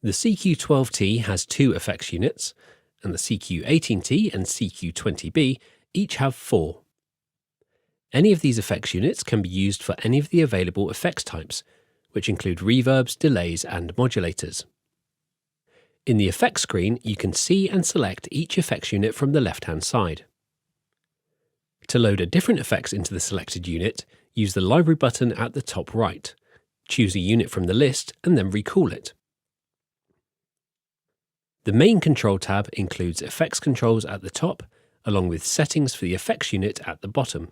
The CQ12T has two effects units, and the CQ18T and CQ20B each have 4. Any of these effects units can be used for any of the available effects types, which include reverbs, delays, and modulators. In the effects screen, you can see and select each effects unit from the left-hand side. To load a different effects into the selected unit, use the Library button at the top right. Choose a unit from the list and then recall it. The main control tab includes effects controls at the top, along with settings for the effects unit at the bottom.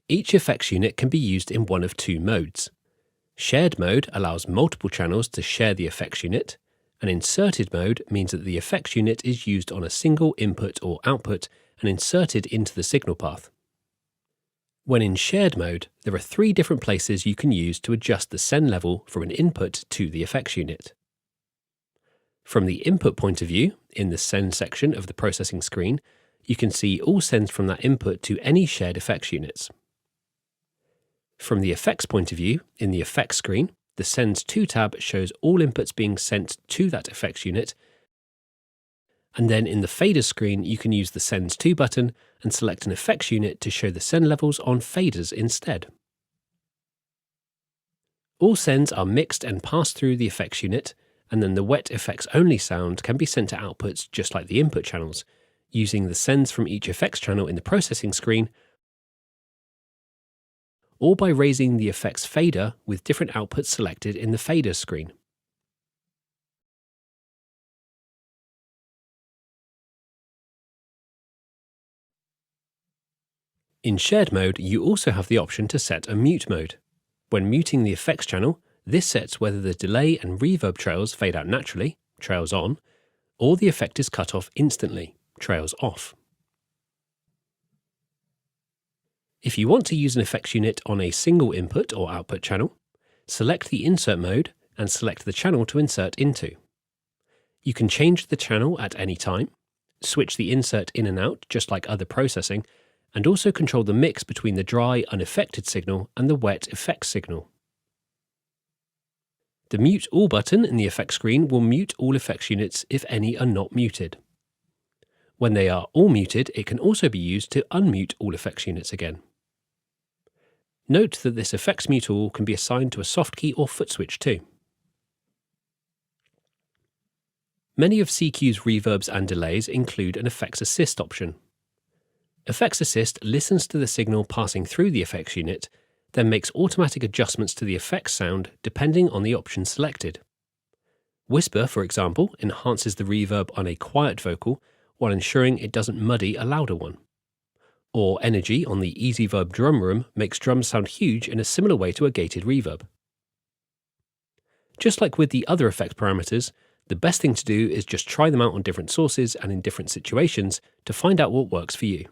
Each effects unit can be used in one of two modes. Shared mode allows multiple channels to share the effects unit, and inserted mode means that the effects unit is used on a single input or output and inserted into the signal path. When in shared mode, there are 3 different places you can use to adjust the send level from an input to the effects unit. From the input point of view, in the send section of the processing screen, you can see all sends from that input to any shared effects units. From the effects point of view, in the effects screen, the Sends To tab shows all inputs being sent to that effects unit, and then in the faders screen you can use the Sends To button and select an effects unit to show the send levels on faders instead. All sends are mixed and passed through the effects unit, and then the wet effects only sound can be sent to outputs just like the input channels, using the sends from each effects channel in the processing screen, or by raising the effects fader with different outputs selected in the faders screen. In shared mode, you also have the option to set a mute mode. When muting the effects channel, this sets whether the delay and reverb trails fade out naturally, trails on, or the effect is cut off instantly, trails off. If you want to use an effects unit on a single input or output channel, select the insert mode and select the channel to insert into. You can change the channel at any time, switch the insert in and out just like other processing, and also control the mix between the dry, unaffected signal and the wet effects signal. The Mute All button in the effects screen will mute all effects units if any are not muted. When they are all muted, it can also be used to unmute all effects units again. Note that this effects mute all can be assigned to a soft key or foot switch too. Many of CQ's reverbs and delays include an effects assist option. Effects assist listens to the signal passing through the effects unit, then makes automatic adjustments to the effects sound depending on the option selected. Whisper, for example, enhances the reverb on a quiet vocal while ensuring it doesn't muddy a louder one. Or Energy on the Easy Verb drum room makes drums sound huge in a similar way to a gated reverb. Just like with the other effect parameters, the best thing to do is just try them out on different sources and in different situations to find out what works for you.